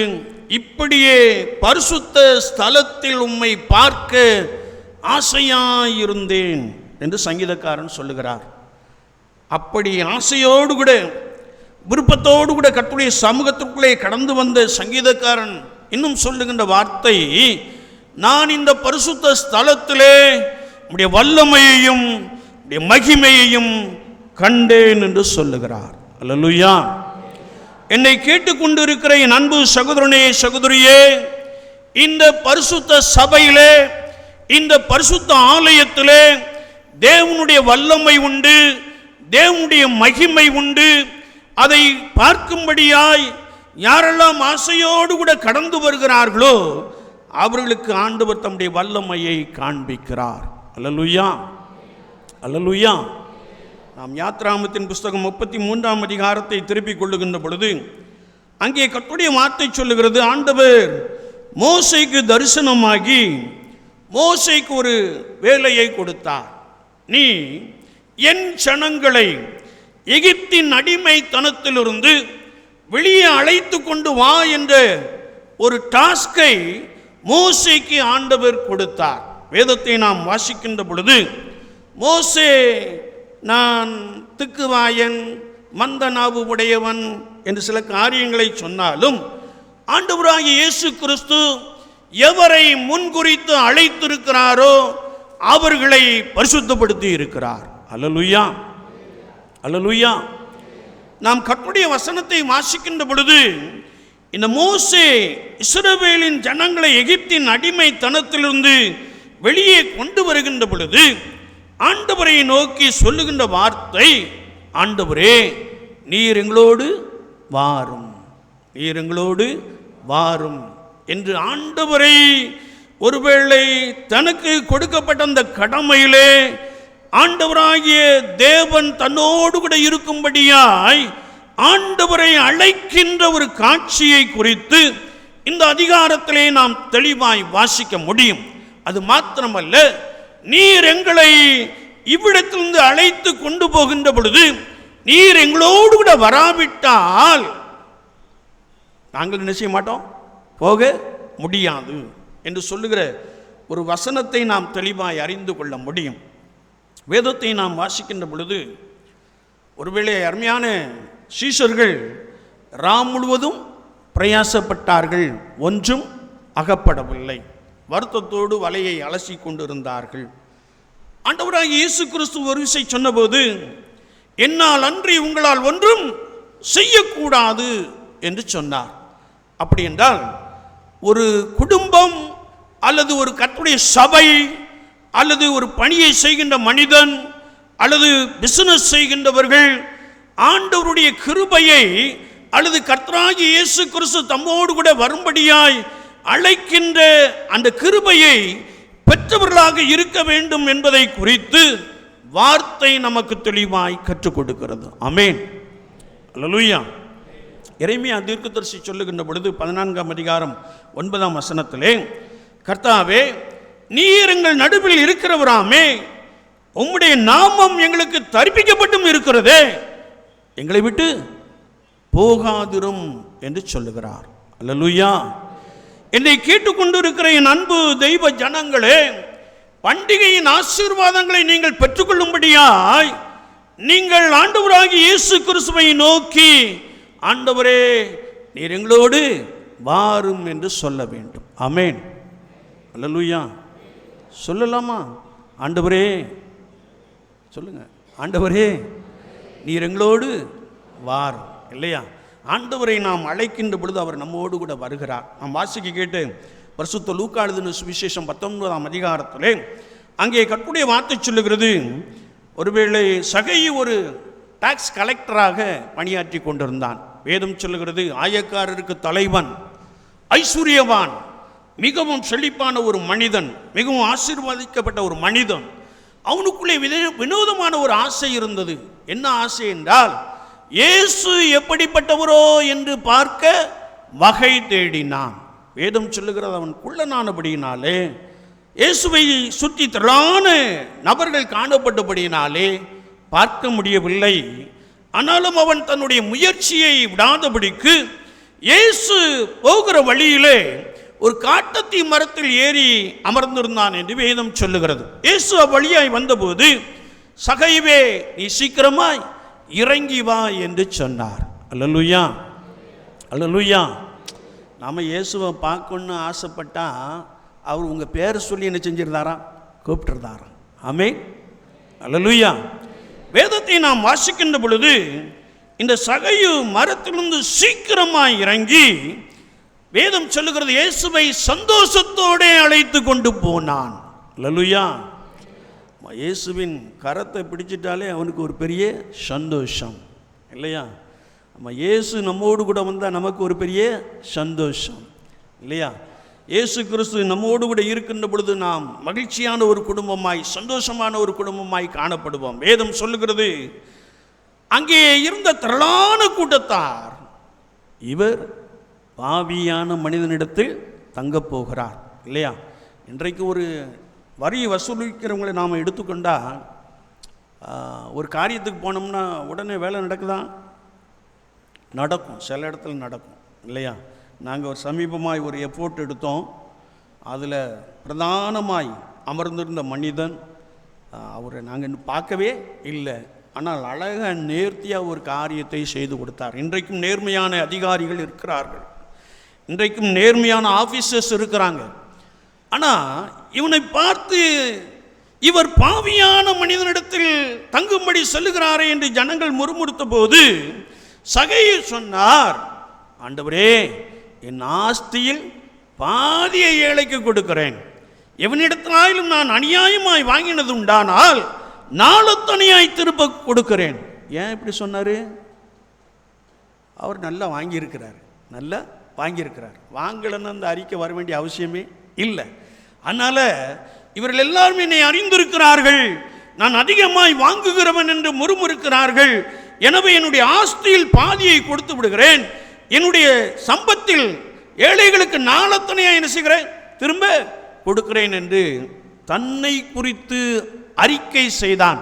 இப்படியே பரிசுத்த ஸ்தலத்தில் உம்மை பார்க்க ஆசையாயிருந்தேன் என்று சங்கீதக்காரன் சொல்லுகிறார். அப்படி ஆசையோடு கூட விருப்பத்தோடு கூட கர்த்தருடைய சமூகத்திற்குள்ளே கடந்து வந்த சங்கீதக்காரன் இன்னும் சொல்லுகின்ற வார்த்தை, நான் இந்த பரிசுத்த ஸ்தலத்திலே உம்முடைய வல்லமையையும் உம்முடைய மகிமையையும் கண்டேன் என்று சொல்லுகிறார். அல்லேலூயா. என்னை கேட்டுக்கொண்டிருக்கிற என் அன்பு சகோதரனே சகோதரியே, இந்த பரிசுத்த சபையிலே, இந்த பரிசுத்த ஆலயத்திலே தேவனுடைய வல்லமை உண்டு, தேவனுடைய மகிமை உண்டு. அதை பார்க்கும்படியாய் யாரெல்லாம் ஆசையோடு கூட கடந்து வருகிறார்களோ அவர்களுக்கு ஆண்டவர் தம்முடைய வல்லமையை காண்பிக்கிறார். அல்லேலூயா, அல்லேலூயா. நாம் யாத்ராகமத்தின் புஸ்தகம் 33ஆம் அதிகாரத்தை திருப்பிக் கொள்ளுகின்ற பொழுது அங்கே கர்த்தருடைய வார்த்தை சொல்லுகிறது, ஆண்டவர் மோசேக்கு தரிசனமாகி மோசேக்கு ஒரு வேலையை கொடுத்தார். நீ என் ஜனங்களை எகிப்தின் அடிமைத்தனத்திலிருந்து வெளியே அழைத்து கொண்டு வா என்ற ஒரு டாஸ்கை மோசேக்கு ஆண்டவர் கொடுத்தார். வேதத்தை நாம் வாசிக்கின்ற பொழுது மோசே நான் திக்குவாயன் மந்த நாவு உடையவன் என்று சில காரியங்களை சொன்னாலும் ஆண்டவராகிய இயேசு கிறிஸ்து எவரை முன்குறித்து அழைத்திருக்கிறாரோ அவர்களை பரிசுத்தப்படுத்தி இருக்கிறார். அல்லேலூயா, அல்லேலூயா. நாம் கர்த்தருடைய வசனத்தை வாசிக்கின்ற பொழுது இந்த மோசே இஸ்ரவேலின் ஜனங்களை எகிப்தின் அடிமைத்தனத்திலிருந்து வெளியே கொண்டு வருகின்ற பொழுது ஆண்டவரை நோக்கி சொல்லுகின்ற வார்த்தை, ஆண்டவரே நீர் எங்களோடு வாரும், நீர் எங்களோடு வாரும் என்று ஆண்டவரை ஒருவேளை தனக்கு கொடுக்கப்பட்ட அந்த கடமையிலே ஆண்டவராகிய தேவன் தன்னோடு கூட இருக்கும்படியாய் ஆண்டவரை அழைக்கின்ற ஒரு காட்சியை குறித்து இந்த அதிகாரத்திலே நாம் தெளிவாய் வாசிக்க முடியும். அது மாத்திரமல்ல, நீர் எங்களை இவ்விடத்திலிருந்து அழைத்து கொண்டு போகின்ற பொழுது நீர் எங்களோடு கூட வராவிட்டால் நாங்கள் என்ன செய்ய மாட்டோம், போக முடியாது என்று சொல்லுகிற ஒரு வசனத்தை நாம் தெளிவாய் அறிந்து கொள்ள முடியும். வேதத்தை நாம் வாசிக்கின்ற பொழுது ஒருவேளை அருமையான சீஷர்கள் ராம் முழுவதும் பிரயாசப்பட்டார்கள், ஒன்றும் அகப்படவில்லை. வருத்தத்தோடு வலையை அலசி கொண்டிருந்தார்கள். ஆண்டவராகிய இயேசு கிறிஸ்து ஒரு விசை சொன்னபோது, என்னால் அன்றி உங்களால் ஒன்றும் செய்யக்கூடாது என்று சொன்னார். அப்படி என்றால் ஒரு குடும்பம் அல்லது ஒரு கர்த்தருடைய சபை அல்லது ஒரு பணியை செய்கின்ற மனிதன் அல்லது பிசினஸ் செய்கின்றவர்கள் ஆண்டவருடைய கிருபையை அல்லது கர்த்தராகிய இயேசு கிறிஸ்து தம்மோடு கூட வரும்படியாய் அழைக்கின்ற அந்த கிருபையை பெற்றவர்களாக இருக்க வேண்டும் என்பதை குறித்து வார்த்தை நமக்கு தெளிவாய் கற்றுக் கொடுக்கிறது. ஆமென், அல்லேலூயா. எரேமியா தீர்க்கதரிசி சொல்லுகின்ற பொழுது 14ஆம் அதிகாரம் 9ஆம் வசனத்திலே, கர்த்தாவே நீர் எங்கள் நடுவில் இருக்கிறவராமே, உம்முடைய நாமம் எங்களுக்கு தரிப்பிக்கப்பட்டும் இருக்கிறதே, எங்களை விட்டு போகாதிரும் என்று சொல்லுகிறார். அல்லேலூயா. என்னை கேட்டுக்கொண்டிருக்கிற என் அன்பு தெய்வ ஜனங்களே, பண்டிகையின் ஆசீர்வாதங்களை நீங்கள் பெற்றுக்கொள்ளும்படியாய் நீங்கள் ஆண்டவராகிய இயேசு கிறிஸ்துவை நோக்கி, ஆண்டவரே நீர் எங்களோடு வாரும் என்று சொல்ல வேண்டும். ஆமென், அல்லேலூயா. சொல்லலாமா? ஆண்டவரே சொல்லுங்க, ஆண்டவரே நீர் எங்களோடு வாரும். இல்லையா? ஆண்டவரை நாம் அழைக்கின்ற பொழுது அவர் நம்மோடு கூட வருகிறார். நாம் வாசிக்க கேட்டு பரிசுத்த லூக்கா எழுதின சுவிசேஷம் 19ஆம் அதிகாரத்திலே அங்கே கர்த்தருடைய வார்த்தை சொல்லுகிறது, ஒருவேளை சகை ஒரு டாக்ஸ் கலெக்டராக பணியாற்றி கொண்டிருந்தான். வேதம் சொல்லுகிறது, ஆயக்காரருக்கு தலைவன், ஐஸ்வர்யவான், மிகவும் செழிப்பான ஒரு மனிதன், மிகவும் ஆசீர்வதிக்கப்பட்ட ஒரு மனிதன். அவனுக்குள்ளே வினோதமான ஒரு ஆசை இருந்தது. என்ன ஆசை என்றால், இயேசு எப்படிப்பட்டவரோ என்று பார்க்க வகை தேடினான். வேதம் சொல்லுகிறது, அவன் குள்ளனானபடியினாலே, இயேசுவை சுற்றி திரளான நபர்கள் காணப்பட்டபடியினாலே பார்க்க முடியவில்லை. ஆனாலும் அவன் தன்னுடைய முயற்சியை விடாதபடிக்கு இயேசு போகிற வழியிலே ஒரு காட்டத்தி மரத்தில் ஏறி அமர்ந்திருந்தான் என்று வேதம் சொல்லுகிறது. இயேசு அவ்வழியாய் வந்தபோது, சகைவே நீ சீக்கிரமாய் இறங்கி வா என்று சொன்னார். அல்லேலூயா, அல்லேலூயா. நாம் இயேசுவை பார்க்கணுன்னு ஆசைப்பட்டா அவர் உங்கள் பேரை சொல்லி என்ன செஞ்சிருந்தாராம், கூப்பிட்டுருந்தாராம். ஆமென், அல்லேலூயா. வேதத்தை நாம் வாசிக்கின்ற பொழுது இந்த சகையு மரத்திலிருந்து சீக்கிரமாய் இறங்கி, வேதம் சொல்லுகிறது, இயேசுவை சந்தோஷத்தோடு அழைத்து கொண்டு போனான். அல்லேலூயா. இயேசுவின் கரத்தை பிடிச்சிட்டாலே அவனுக்கு ஒரு பெரிய சந்தோஷம். இல்லையா? நம்ம இயேசு நம்மோடு கூட வந்தால் நமக்கு ஒரு பெரிய சந்தோஷம். இல்லையா? இயேசு கிறிஸ்து நம்மோடு கூட இருக்கின்ற பொழுது நாம் மகிழ்ச்சியான ஒரு குடும்பமாய், சந்தோஷமான ஒரு குடும்பமாய் காணப்படுவோம். வேதம் சொல்லுகிறது, அங்கே இருந்த திரளான கூட்டத்தார் இவர் பாவியான மனிதனிடத்தில் தங்கப் போகிறார் இல்லையா? இன்றைக்கு ஒரு வரி வசூலிக்கிறவங்களை நாம் எடுத்துக்கொண்டால் ஒரு காரியத்துக்கு போனோம்னா உடனே வேலை நடக்குதா? நடக்கும், சில இடத்துல நடக்கும் இல்லையா? நாங்கள் ஒரு சமீபமாய் ஒரு எஃபோர்ட் எடுத்தோம். அதில் பிரதானமாய் அமர்ந்திருந்த மனிதன், அவரை நாங்கள் பார்க்கவே இல்லை, ஆனால் அழகாக நேர்த்தியாக ஒரு காரியத்தை செய்து கொடுத்தார். இன்றைக்கும் நேர்மையான அதிகாரிகள் இருக்கிறார்கள், இன்றைக்கும் நேர்மையான ஆஃபீஸர்ஸ் இருக்கிறாங்க. ஆனால் இவனை பார்த்து இவர் பாவியான மனிதனிடத்தில் தங்கும்படி சொல்லுகிறாரே என்று ஜனங்கள் முறுமுறுத்த போது சகையை சொன்னார், ஆண்டவரே, என் ஆஸ்தியில் பாதியை ஏழைக்கு கொடுக்கிறேன். எவனிடத்தினாலும் நான் அநியாயமாய் வாங்கினது உண்டானால் நாளத்தனியாய் திரும்ப கொடுக்கிறேன். ஏன் இப்படி சொன்னார்? அவர் நல்லா வாங்கியிருக்கிறார், நல்லா வாங்கியிருக்கிறார். வாங்கலன்னு அந்த அறிக்கை வர வேண்டிய அவசியமே இல்லை. அதனால் இவர்கள் எல்லாரும் என்னை அறிந்திருக்கிறார்கள், நான் அதிகமாய் வாங்குகிறவன் என்று முறுமுறுக்கிறார்கள். எனவே என்னுடைய ஆஸ்தியில் பாதியை கொடுத்து விடுகிறேன், என்னுடைய சம்பத்தில் ஏழைகளுக்கு நாளத்தனையா என்ன செய்கிறேன், திரும்ப கொடுக்கிறேன் என்று தன்னை குறித்து அறிக்கை செய்தான்.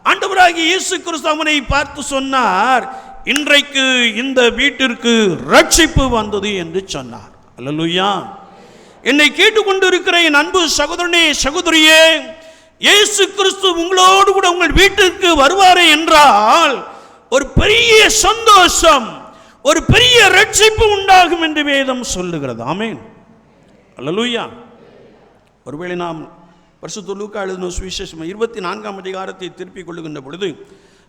ஆண்டவராகிய இயேசு கிறிஸ்து அவனை பார்த்து சொன்னார், இன்றைக்கு இந்த வீட்டிற்கு ரட்சிப்பு வந்தது என்று சொன்னார். அல்லேலூயா. என்னை கேட்டுக்கொண்டிருக்கிற என் அன்பு சகோதரனே, சகோதரியே, இயேசு கிறிஸ்து உங்களோடு கூட உங்கள் வீட்டிற்கு வருவாரே என்றால் ஒரு பெரிய சந்தோஷம், ஒரு பெரிய ரட்சிப்பு உண்டாகும் என்று வேதம் சொல்லுகிறது. ஆமென், அல்லேலூயா. ஒருவேளை நாம் பரிசுத்த லூக்கா எழுதின சுவிசேஷம் 24ஆம் அதிகாரத்தை திருப்பிக் கொள்ளுகின்ற பொழுது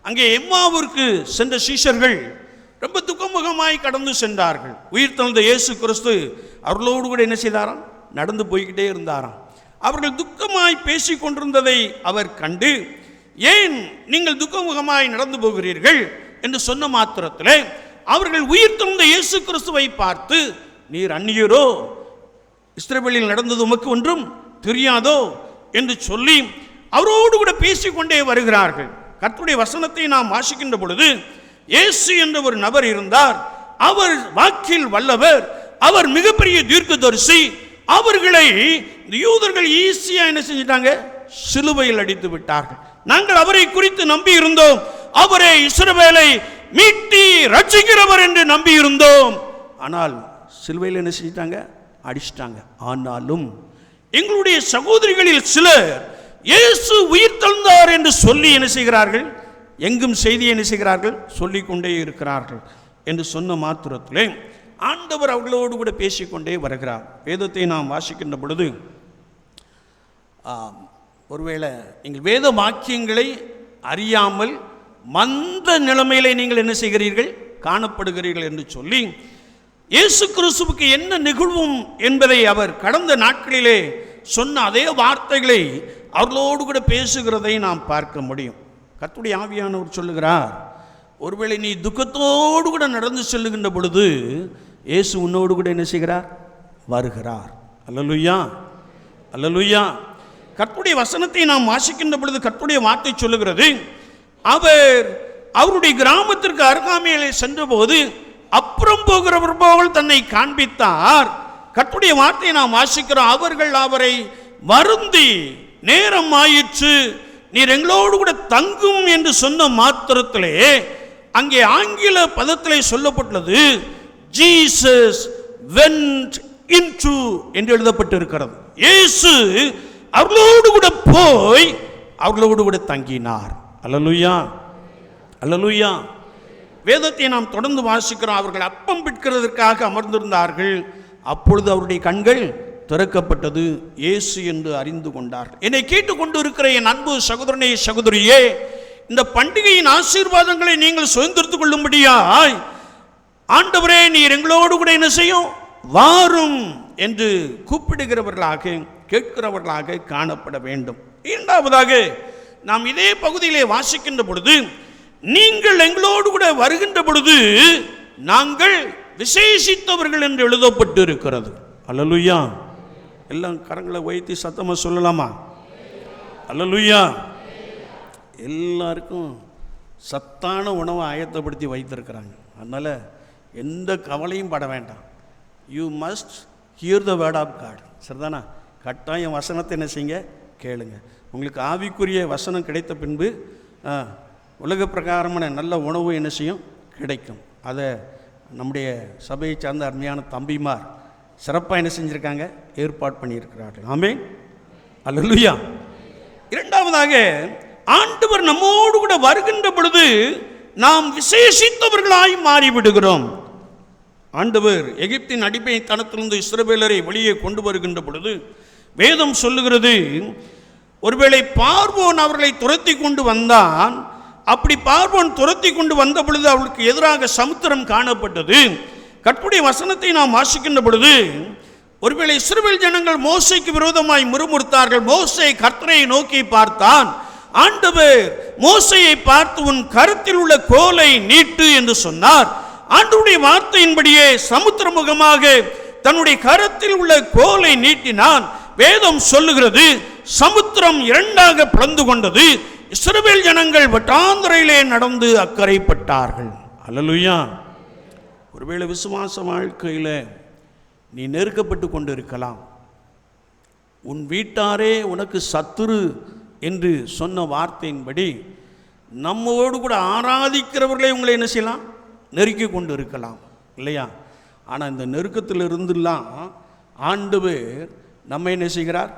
அங்கே எம்மாவுக்கு சென்ற சீஷர்கள் ரொம்ப துக்கமுகமாய் கடந்து சென்றார்கள். உயிர் தந்த இயேசு கிறிஸ்து அவர்களோடு கூட என்ன செய்தாராம், நடந்து போய்கிட்டே இருந்தாராம். அவர்கள் துக்கமாய் பேசி கொண்டிருந்ததை அவர் கண்டு, ஏன் நீங்கள் துக்கமுகமாய் நடந்து போகிறீர்கள் என்று சொன்ன மாத்திரத்திலே அவர்கள் உயிர் தந்த இயேசு கிறிஸ்துவை பார்த்து, நீர் அந்நியரோ, இஸ்ரவேலில் நடந்தது உமக்கு ஒன்றும் தெரியாதோ என்று சொல்லி அவரோடு கூட பேசிக்கொண்டே வருகிறார்கள். கர்த்தருடைய வசனத்தை நாம் வாசிக்கின்ற பொழுது இயேசு என்ற ஒரு நபர் இருந்தார். அவர் வாக்கில் வல்லவர், அவர் மிகப்பெரிய தீர்க்கதரிசி. அவர்களை யூதர்கள் ஈஸியா என்ன செஞ்சிட்டாங்க, சிலுவையில் அடித்து விட்டார்கள். நாங்கள் அவரை குறித்து நம்பி இருந்தோம், அவரை இஸ்ரவேலை மீட்டி ரட்சிக்கிறவர் என்று நம்பி இருந்தோம். ஆனால் சிலுவையில் என்ன செஞ்சிட்டாங்க, அடிச்சிட்டாங்க. ஆனாலும் எங்களுடைய சகோதரிகளில் சிலர் இயேசு உயிர் தந்தார் என்று சொல்லி என்ன செய்கிறார்கள், எங்கும் செய்தியை என்ன செய்கிறார்கள், சொல்லிக்கொண்டே இருக்கிறார்கள் என்று சொன்ன மாத்திரத்திலே ஆண்டவர் அவர்களோடு கூட பேசிக்கொண்டே வருகிறார். வேதத்தை நாம் வாசிக்கின்ற பொழுது ஒருவேளை நீங்கள் வேத வாக்கியங்களை அறியாமல் மந்த நிலைமையிலே நீங்கள் என்ன செய்கிறீர்கள், காணப்படுகிறீர்கள் என்று சொல்லி இயேசு கிறிஸ்துவுக்கு என்ன நிகழ்வும் என்பதை அவர் கடந்த நாட்களிலே சொன்ன அதே வார்த்தைகளை அவர்களோடு கூட பேசுகிறதை நாம் பார்க்க முடியும். கர்த்தருடைய ஆவியானவர் சொல்லுகிறார், ஒருவேளை நீ துக்கத்தோடு கூட நடந்து செல்லுகின்ற பொழுது இயேசு உன்னோடு கூட என்ன செய்கிறார், வருகிறார். அல்லேலூயா, அல்லேலூயா. கர்த்தருடைய வசனத்தை நாம் வாசிக்கின்ற பொழுது கர்த்தருடைய வார்த்தை சொல்லுகிறது, அவர் அவருடைய கிராமத்திற்கு அருகாமையிலே சென்றபோது அப்புறம் போகிறவர் போல் தன்னை காண்பித்தார். கர்த்தருடைய வார்த்தையை நாம் வாசிக்கிறோம். அவர்கள் அவரை வருந்தி, நேரம் ஆயிற்று, நீர் எங்களோடு கூட தங்கும் என்று சொன்ன மாத்திரத்திலே அங்கே ஆங்கில பதத்திலே சொல்லப்பட்டுள்ளது, ஜீசஸ் வென்ட் இன்டு என்று எழுதப்பட்டிருக்கிறது. இயேசு அவர்களோடு கூட போய் அவர்களோடு கூட தங்கினார். அல்லேலூயா, அல்லேலூயா. வேதத்தை நாம் தொடர்ந்து வாசிக்கிறோம். அவர்கள் அப்பம் பிட்கிறதற்காக அமர்ந்திருந்தார்கள். அப்பொழுது அவருடைய கண்கள் திறக்கப்பட்டது, இயேசு என்று அறிந்து கொண்டார்கள். என்னை கேட்டுக்கொண்டு இருக்கிற என் அன்பு சகோதரனே, சகோதரியே, இந்த பண்டிகையின் ஆசீர்வாதங்களை நீங்கள் சுதந்திரத்துக் கொள்ளும்படியாய் ஆண்டவரே நீர் எங்களோடு கூட என்ன செய்யும், வாரும் என்று கூப்பிடுகிறவர்களாக, கேட்கிறவர்களாக காணப்பட வேண்டும். இரண்டாவதாக நாம் இதே பகுதியிலே வாசிக்கின்ற பொழுது, நீங்கள் எங்களோடு கூட வருகின்ற பொழுது நாங்கள் விசேஷித்தவர்கள் என்று எழுதப்பட்டு இருக்கிறது. அல்லேலூயா. எல்லாம் கரங்களை வைத்து சத்தமா சொல்லலாமா? அல்லேலூயா. எல்லாருக்கும் சத்தான உணவை ஆயத்தப்படுத்தி வைத்திருக்கிறாங்க. அதனால் எந்த கவலையும் பட வேண்டாம். You must hear the word of God. சரிதானா? கட்டாயம் வசனத்தை என்ன செய்யுங்க, கேளுங்க. உங்களுக்கு ஆவிக்குரிய வசனம் கிடைத்த பின்பு உலக பிரகாரமான நல்ல உணவு என்ன செய்யும், கிடைக்கும். அதை நம்முடைய சபையை சார்ந்த அருமையான தம்பிமார் சிறப்பாக என்ன செஞ்சுருக்காங்க, ஏற்பாடு பண்ணியிருக்கிறார்கள். ஆமென், அல்லேலூயா. இரண்டாவதாக, ஆண்டவர் நம்மோடு கூட வருகின்ற பொழுது நாம் விசேஷித்தவர்களாய் மாறிவிடுகிறோம். ஆண்டவர் எகிப்தின் அடிமைத்தனத்திலிருந்து இஸ்ரவேலரை வெளியே கொண்டு வருகின்ற பொழுது வேதம் சொல்லுகிறது, ஒருவேளை பார்வோன் அவர்களை துரத்தி கொண்டு வந்தான். அப்படி பார்வோன் துரத்தி கொண்டு வந்த பொழுது அவர்களுக்கு எதிராக சமுத்திரம் காணப்பட்டது. கர்த்தருடைய வசனத்தை நாம் வாசிக்கின்ற பொழுது, ஒருவேளை இஸ்ரவேல் ஜனங்கள் மோசேக்கு விரோதமாய் முறுமுறுத்தார்கள். மோசே கர்த்தரை நோக்கி பார்த்தான். ஆண்டவர் மோசேயை பார்த்து, உன் கரத்தில் உள்ள கோலை நீட்டு என்று சொன்னார். ஆண்டவருடைய வார்த்தையின்படியே சமுத்திரமுகமாக தன்னுடைய கரத்தில் உள்ள கோலை நீட்டினான். வேதம் சொல்லுகிறது, சமுத்திரம் இரண்டாக பிளந்து கொண்டது. இஸ்ரவேல் ஜனங்கள் வட்டாந்தரையிலே நடந்து அக்கறைப்பட்டார்கள். அல்லேலூயா. ஒருவேளை விசுவாச வாழ்க்கையில் நீ நெருக்கப்பட்டு கொண்டு இருக்கலாம். உன் வீட்டாரே உனக்கு சத்துரு என்று சொன்ன வார்த்தையின்படி நம்மோடு கூட ஆராதிக்கிறவர்களே உங்களை என்ன செய்யலாம், நெருக்கி கொண்டு இருக்கலாம், இல்லையா? ஆனால் இந்த நெருக்கத்தில் இருந்துலாம் ஆண்டவர் நம்மை என்ன செய்கிறார்,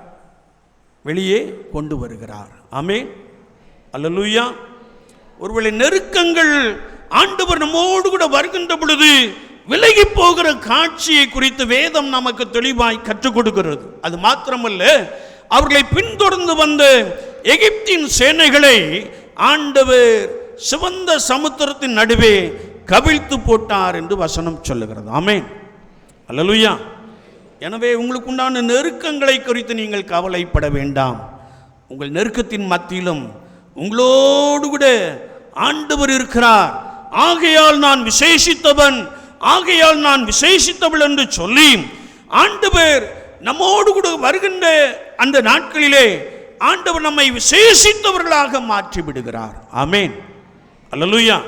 வெளியே கொண்டு வருகிறார். ஆமென், அல்லேலூயா. ஒருவேளை நெருக்கங்கள் ஆண்டவர் நம்மோடு கூட வருகின்ற பொழுது விலகி போகிற காட்சியை குறித்து வேதம் நமக்கு தெளிவாய் கற்றுக் கொடுக்கிறது. அது மாத்திரமல்ல, அவர்களை பின்தொடர்ந்து வந்த எகிப்தின் சேனைகளை ஆண்டவர் சிவந்த சமுத்திரத்தின் நடுவே கவிழ்த்து போட்டார் என்று வசனம் சொல்லுகிறது. ஆமென், அல்லேலூயா. எனவே உங்களுக்கு உண்டான நெருக்கங்களை குறித்து நீங்கள் கவலைப்பட வேண்டாம். உங்கள் நெருக்கத்தின் மத்தியிலும் உங்களோடு கூட ஆண்டவர் இருக்கிறார். ஆகையால் நான் விசேஷித்தவன், ஆகையால் நான் விசேஷித்தவள் என்று சொல்லி ஆண்டவர் நம்மோடு கூட வருகின்ற அந்த நாட்களிலே ஆண்டவர் நம்மை விசேஷித்தவர்களாக மாற்றி விடுகிறார். ஆமென், அல்லேலூயா.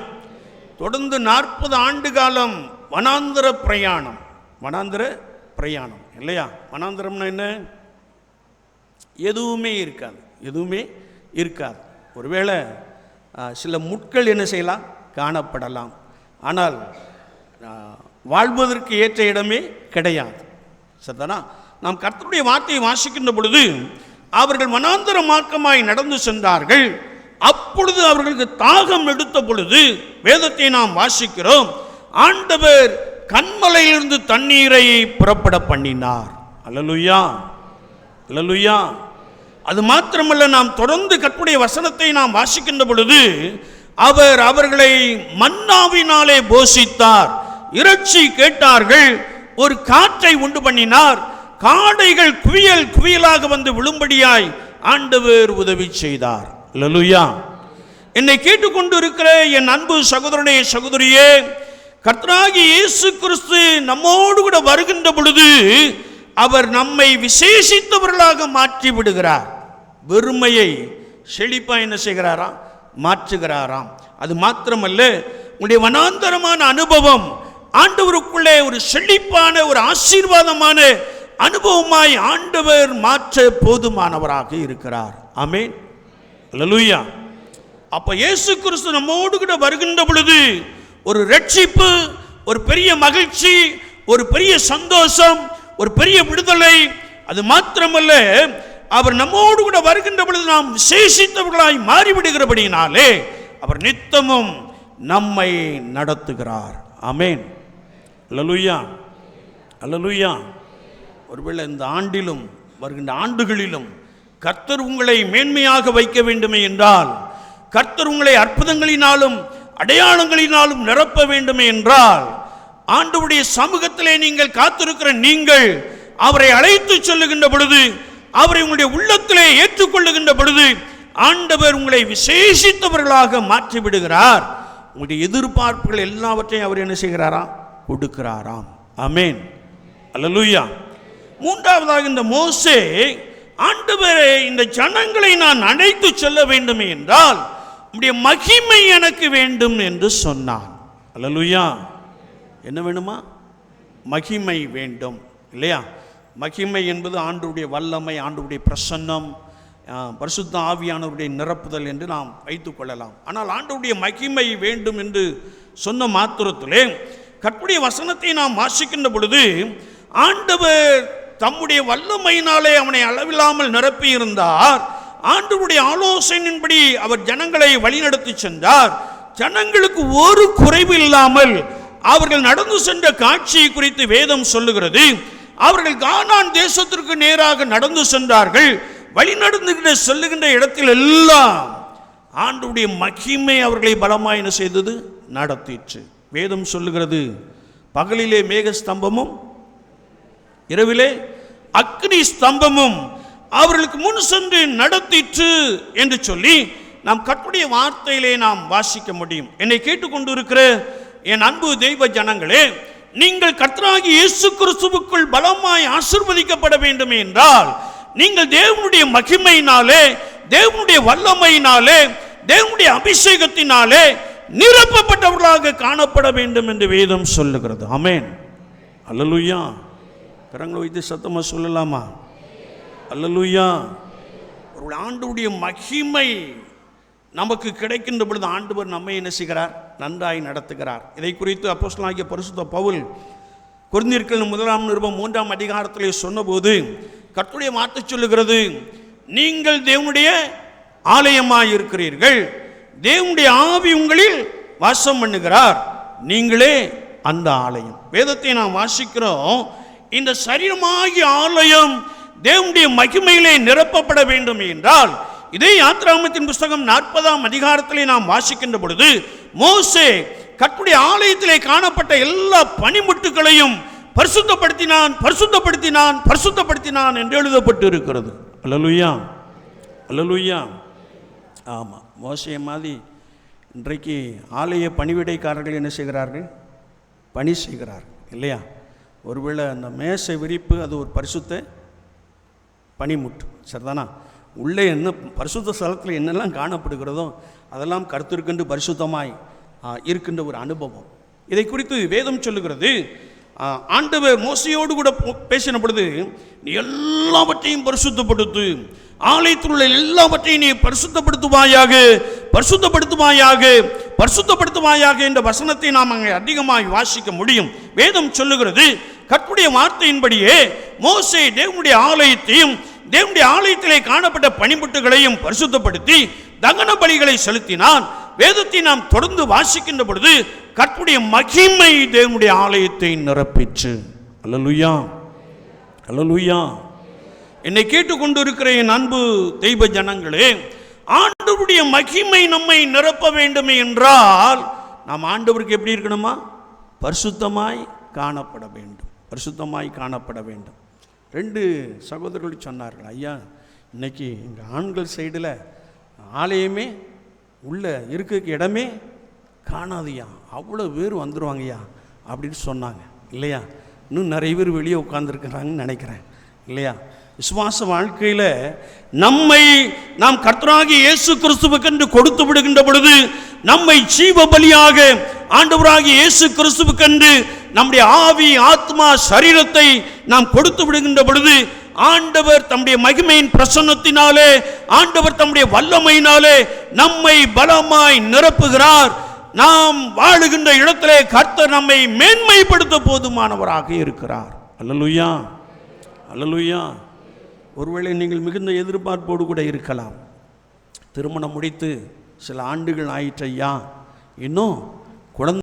தொடர்ந்து 40 ஆண்டு காலம் வனாந்தர பிரயாணம். வனாந்தர பிரயாணம் இல்லையா? வனாந்தரம்னா என்ன? எதுவுமே இருக்காது, எதுவுமே இருக்காது. ஒருவேளை சில முட்கள் என்ன செய்யலாம், காணப்படலாம். ஆனால் வாழ்வதற்கு ஏற்ற இடமே கிடையாது. சரிதானா? நாம் கர்த்தருடைய வார்த்தையை வாசிக்கின்ற பொழுது அவர்கள் வனாந்தர மார்க்கமாய் நடந்து சென்றார்கள். அப்பொழுது அவர்களுக்கு தாகம் எடுத்த பொழுது வேதத்தை நாம் வாசிக்கிறோம், ஆண்டவர் கன்மலையிலிருந்து தண்ணீரை புறப்பட பண்ணினார். அல்லேலூயா, அல்லேலூயா. அது மாத்திரமல்ல, நாம் தொடர்ந்து கர்த்தருடைய வசனத்தை நாம் வாசிக்கின்ற பொழுது அவர் அவர்களை மன்னாவினாலே போஷித்தார். இறைச்சி கேட்டார்கள், ஒரு காற்றை உண்டு பண்ணினார். காடைகள் குவியல் குவியலாக வந்து விழும்படியாய் ஆண்டவர் உதவி செய்தார். அல்லேலூயா. என்னை கேட்டுக்கொண்டு இருக்கிற என் அன்பு சகோதரனே, சகோதரியே, கர்த்தராகிய இயேசு கிறிஸ்து நம்மோடு கூட வருகின்ற பொழுது அவர் நம்மை விசேஷித்தவர்களாக மாற்றி விடுகிறார். வெறுமையை செழிப்பா என்ன செய்கிறாராம், மாற்றுகிறாராம். அது மாத்திரமல்ல, உங்களுடைய வனாந்தரமான அனுபவம் ஆண்டவருக்குள்ளே ஒரு செழிப்பான ஒரு ஆசீர்வாதமான அனுபவமாய் ஆண்டவர் மாற்ற போதுமானவராக இருக்கிறார். ஆமென், அல்லேலூயா. அப்ப இயேசு கிறிஸ்து நம்மோடு கூட வருகின்ற பொழுது ஒரு ரட்சிப்பு, ஒரு பெரிய மகிழ்ச்சி, ஒரு பெரிய சந்தோஷம், ஒரு பெரிய விடுதலை. அது மாத்திரமல்ல, அவர் நம்மோடு கூட வருகின்ற பொழுது நாம் விசேஷித்தவர்களாய் மாறிவிடுகிறபடியினாலே அவர் நித்தமும் நம்மை நடத்துகிறார். ஆமென், அல்லேலூயா, அல்லேலூயா. ஒருவேளை இந்த ஆண்டிலும் வருகின்ற ஆண்டுகளிலும் கர்த்தர் உங்களை மேன்மையாக வைக்க வேண்டுமே என்றால், கர்த்தர் உங்களை அற்புதங்களினாலும் அடையாளங்களினாலும் நிரப்ப வேண்டுமே என்றால், ஆண்டவருடைய சமூகத்திலே நீங்கள் காத்திருக்கிற நீங்கள் அவரை அழைத்து சொல்லுகின்ற பொழுது, அவரை உங்களுடைய உள்ளத்திலே ஏற்றுக்கொள்ளுகின்ற பொழுது ஆண்டவர் உங்களை விசேஷித்தவர்களாக மாற்றி விடுகிறார். உங்களுடைய எதிர்பார்ப்புகள் எல்லாவற்றையும் அவர் என்ன செய்கிறாராம், கொடுக்கிறாராம். ஆமென், அல்லேலூயா. மூன்றாவதாக, இந்த மோசே ஆண்டவரே, இந்த ஜனங்களை நான் அழைத்து சொல்ல வேண்டும் என்றால் உம்முடைய மகிமை எனக்கு வேண்டும் என்று சொன்னான். அல்லேலூயா. என்ன வேணுமா? மகிமை வேண்டும், இல்லையா? மகிமை என்பது ஆண்டவருடைய வல்லமை, ஆண்டவருடைய பிரசன்னம், பரிசுத்த ஆவியானவருடைய நிரப்புதல் என்று நாம் வைத்துக் கொள்ளலாம். ஆனால் ஆண்டவருடைய மகிமை வேண்டும் என்று சொன்ன மாத்திரத்திலே கர்த்தருடைய வசனத்தை நாம் வாசிக்கின்ற பொழுது ஆண்டவர் தம்முடைய வல்லமையினாலே அவனை அளவில்லாமல் நிரப்பி இருந்தார். ஆண்டவருடைய ஆலோசனையின்படி அவர் ஜனங்களை வழிநடத்தி சென்றார். ஜனங்களுக்கு ஒரு குறைவு இல்லாமல் அவர்கள் நடந்து சென்ற காட்சியை குறித்து வேதம் சொல்லுகிறது. அவர்கள் கானான் தேசத்திற்கு நேராக நடந்து சென்றார்கள். வழி நடந்துகிட்ட செல்லுகின்ற இடத்தில் எல்லாம் ஆண்டவருடைய மகிமை அவர்களை பலமாய் என்ன செய்தது? நடத்திற்று. வேதம் சொல்லுகிறது, பகலிலே மேக ஸ்தம்பமும் இரவிலே அக்னி ஸ்தம்பமும் அவர்களுக்கு முன் சென்று நடத்திற்று என்று சொல்லி நாம் கர்த்தருடைய வார்த்தையிலே நாம் வாசிக்க முடியும். என்னை கேட்டுக்கொண்டு இருக்கிற என் அன்பு தெய்வ ஜனங்களே, நீங்கள் கர்த்தராகிய இயேசு கிறிஸ்துவுக்குள் பலமாய் ஆசீர்வதிக்கப்பட வேண்டும் என்றால் நீங்கள் தேவனுடைய மகிமையினாலே, தேவனுடைய வல்லமையினாலே, தேவனுடைய அபிஷேகத்தினாலே நிரப்பப்பட்டவர்களாக காணப்பட வேண்டும் என்று வேதம் சொல்லுகிறது. ஆமென். அல்லேலூயா. கரங்களை வைத்து சத்தமா சொல்லலாமா? அல்லேலூயா. ஒரு ஆண்டவருடைய மகிமை நமக்கு கிடைக்கின்ற பொழுது ஆண்டவர் நம்மை என்ன செய்கிறார்? நன்றாய் நடத்துகிறார். இதை குறித்து அப்போஸ்தலனாகிய பரிசுத்த பவுல் கொரிந்தியர்கள் 1 நிருபம் 3 அதிகாரத்திலே சொன்னபோது கர்த்தருடைய வார்த்தை சொல்லுகிறது, நீங்கள் தேவனுடைய ஆலயமாய் இருக்கிறீர்கள், தேவனுடைய ஆவி உங்களில் வாசம் பண்ணுகிறார், நீங்களே அந்த ஆலயம். வேதத்தை நாம் வாசிக்கிறோம். இந்த சரீரமாகிய ஆலயம் தேவனுடைய மகிமையிலே நிரப்பப்பட வேண்டும் என்றால் இதே யாத்திராகமத்தின் புஸ்தகம் 40 அதிகாரத்திலே நாம் வாசிக்கின்ற பொழுது மோசே கர்த்தருடைய ஆலயத்திலே காணப்பட்ட எல்லா பனிமுட்டுகளையும் பரிசுத்தப்படுத்தினான், பரிசுத்தப்படுத்தினான், பரிசுத்தப்படுத்தினான் என்று எழுதப்பட்டு இருக்கிறது. அல்லேலூயா, அல்லேலூயா. ஆமாம், மோசே மாதிரி இன்றைக்கு ஆலய பணிவிடைக்காரர்கள் என்ன செய்கிறார்கள்? பணி செய்கிறார்கள் இல்லையா? ஒருவேளை அந்த மேசை விரிப்பு அது ஒரு பரிசுத்த பனிமுட்டு, சரிதானா? உள்ளே என்ன பரிசுத்த ஸ்தலத்தில் என்னெல்லாம் காணப்படுகிறதோ அதெல்லாம் கர்த்தருக்கென்று பரிசுத்தமாய் இருக்கின்ற ஒரு அனுபவம். இதை குறித்து வேதம் சொல்லுகிறது, ஆண்டவர் மோசையோடு கூட பேசின பொழுது, நீ எல்லாவற்றையும் பரிசுத்தப்படுத்து, ஆலயத்தில் உள்ள எல்லாவற்றையும் நீ பரிசுத்தப்படுத்துவாயாக, பரிசுத்தப்படுத்துவாயாக, பரிசுத்தப்படுத்துவாயாக என்ற வசனத்தை நாம் அங்கே அதிகமாக வாசிக்க முடியும். வேதம் சொல்லுகிறது, கர்த்தருடைய வார்த்தையின்படியே மோசே தேவனுடைய ஆலயத்தையும் தேவனுடைய ஆலயத்திலே காணப்பட்ட பனிமுட்டுகளையும் பரிசுத்தப்படுத்தி தகன பலிகளை செலுத்தினான். வேதத்தை நாம் தொடர்ந்து வாசிக்கின்ற பொழுது கர்த்தருடைய மகிமை தேவனுடைய ஆலயத்தை நிரப்பிற்று. அல்லேலூயா, அல்லேலூயா. என்னை கேட்டுக்கொண்டு இருக்கிற என் அன்பு தெய்வ ஜனங்களே, ஆண்டவருடைய மகிமை நம்மை நிரப்ப வேண்டும் என்றால் நாம் ஆண்டவருக்கு எப்படி இருக்கணுமா? பரிசுத்தமாய் காணப்பட வேண்டும், பரிசுத்தமாய் காணப்பட வேண்டும். 2 சகோதரர்கள் சொன்னார்கள், ஐயா இன்னைக்கு எங்கள் ஆண்கள் சைடில் ஆலயமே உள்ள இருக்க இடமே காணாதையா, அவ்வளோ பேர் வந்துடுவாங்கய்யா அப்படின்னு சொன்னாங்க இல்லையா? இன்னும் நிறைய பேர் வெளியே உட்கார்ந்துருக்கிறாங்கன்னு நினைக்கிறேன் இல்லையா? விசுவாச வாழ்க்கையில் நாம் கர்த்தராகிய இயேசு கிறிஸ்துவுக்கென்று கொடுத்து விடுகின்ற பொழுது, நம்மை ஜீவ பலியாக ஆண்டவராகிய இயேசு கிறிஸ்துவுக்கென்று நம்முடைய ஆவி, ஆத்மா, சரீரத்தை நாம் கொடுத்து விடுகின்ற பொழுது ஆண்டவர் தம்முடைய மகிமையின் பிரசன்னத்தினாலே, ஆண்டவர் தம்முடைய வல்லமையினாலே நம்மை பலமாய் நிரப்புகிறார். நாம் வாழுகின்ற இடத்திலே கர்த்தர் நம்மை மேன்மைப்படுத்த போதுமானவராக இருக்கிறார். அல்லேலூயா, அல்லேலூயா. ஒருவேளை நீங்கள் மிகுந்த எதிர்பார்ப்போடு கூட இருக்கலாம். திருமணம் முடித்து சில ஆண்டுகள் ஆயிற்றையா, இன்னும் குழந்தை